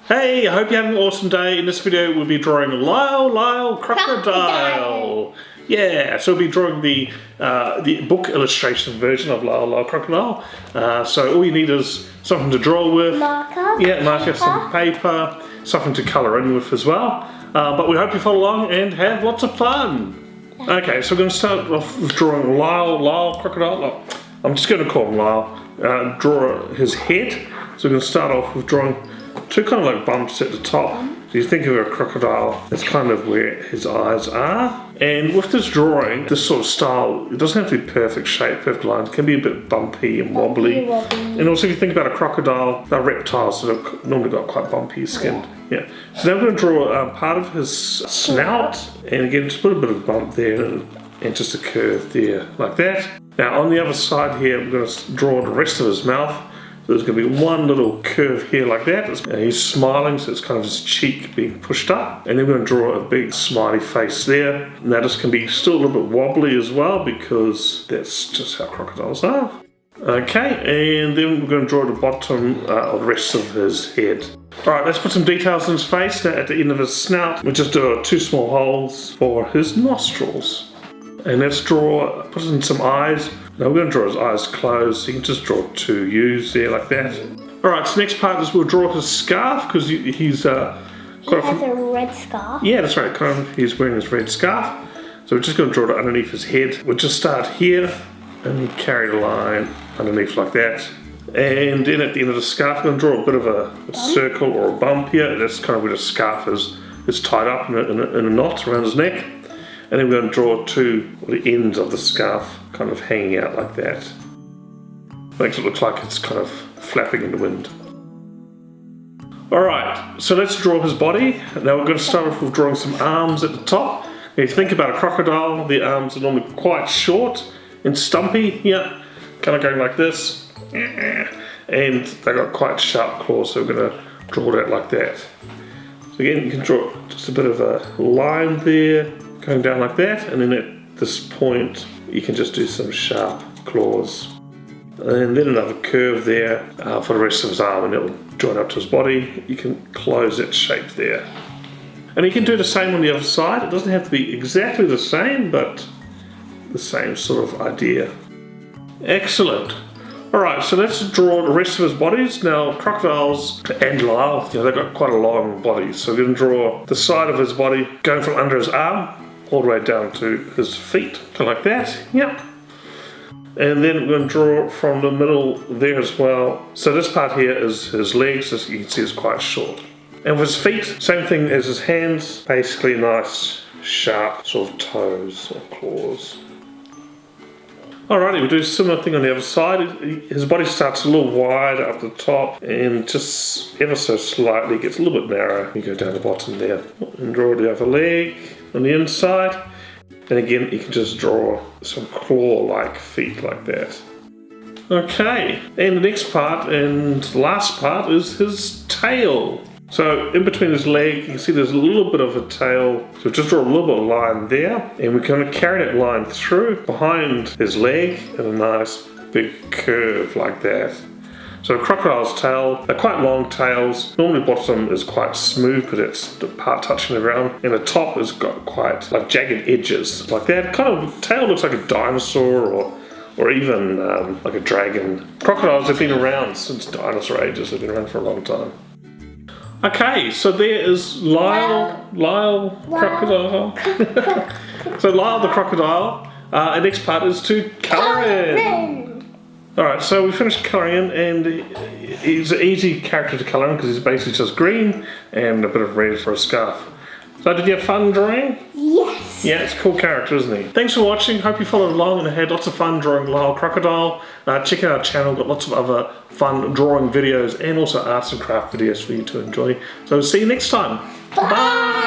Hey, I hope you're having an awesome day. In this video we'll be drawing Lyle Lyle Crocodile. Yeah, so we'll be drawing the book illustration version of Lyle Lyle Crocodile. So all you need is something to draw with. Marker. Yeah, marker, some paper, something to colour in with as well. But we hope you follow along and have lots of fun. Okay, so we're going to start off with drawing Lyle Lyle Crocodile. I'm just going to call him Lyle. Draw his head. So we're going to start off with drawing two kind of like bumps at the top. So you think of a crocodile, that's kind of where his eyes are. And with this drawing, this sort of style, it doesn't have to be perfect shape, perfect line. It can be a bit bumpy and wobbly. And also if you think about a crocodile, they're reptiles, so they've normally got quite bumpy skin. Yeah. So now we're going to draw part of his snout, and again just put a bit of bump there and just a curve there, like that. Now on the other side here, we're going to draw the rest of his mouth. So there's going to be one little curve here like that. He's smiling, so it's kind of his cheek being pushed up. And then we're going to draw a big smiley face there. Now this can be still a little bit wobbly as well because that's just how crocodiles are. Okay, and then we're going to draw the bottom of the rest of his head. Alright, let's put some details in his face. Now at the end of his snout, we just do two small holes for his nostrils. And let's put in some eyes. Now we're going to draw his eyes closed, so you can just draw two U's there like that. Alright, so next part is we'll draw his scarf, because he's he has a red scarf. Yeah, that's right, he's wearing his red scarf. So we're just going to draw it underneath his head. We'll just start here and carry the line underneath like that. And then at the end of the scarf, we're going to draw a bit of a circle or a bump here. That's kind of where the scarf is tied up in a knot around his neck. And then we're going to draw the ends of the scarf kind of hanging out like that. Makes it look like it's kind of flapping in the wind. Alright, so let's draw his body. Now we're going to start off with drawing some arms at the top. If you think about a crocodile, the arms are normally quite short and stumpy, yeah, kind of going like this. And they've got quite sharp claws, so we're going to draw that like that. So again, you can draw just a bit of a line there, going down like that, and then at this point you can just do some sharp claws. And then another curve there for the rest of his arm, and it will join up to his body. You can close that shape there. And you can do the same on the other side. It doesn't have to be exactly the same, but the same sort of idea. Excellent. Alright, so let's draw the rest of his bodies. Now, crocodiles and Lyle, they've got quite a long body, so we're going to draw the side of his body going from under his arm all the way down to his feet, like that. Yep. And then we're going to draw from the middle there as well. So this part here is his legs, as you can see, is quite short. And with his feet, same thing as his hands, basically nice, sharp sort of toes or claws. Alrighty, we'll do a similar thing on the other side. His body starts a little wider up the top and just ever so slightly gets a little bit narrower. You go down the bottom there and draw the other leg on the inside. And again, you can just draw some claw-like feet like that. Okay, and the next part and last part is his tail. So in between his leg, you can see there's a little bit of a tail. So just draw a little bit of line there, and we're going to carry that line through behind his leg in a nice big curve like that. So a crocodile's tail, they're quite long tails. Normally the bottom is quite smooth because it's the part touching the ground, and the top has got quite like jagged edges like that. Kind of tail looks like a dinosaur or even like a dragon. Crocodiles have been around since dinosaur ages. They've been around for a long time. Okay, so there is Lyle Crocodile. So Lyle the Crocodile. The next part is to colour in. Alright, so we finished colouring in, and he's an easy character to colour in because he's basically just green and a bit of red for a scarf. So did you have fun drawing? Yes. Yeah, it's a cool character, isn't he? Thanks for watching. Hope you followed along and had lots of fun drawing Lyle Crocodile. Check out our channel, got lots of other fun drawing videos and also arts and craft videos for you to enjoy. So see you next time. Bye.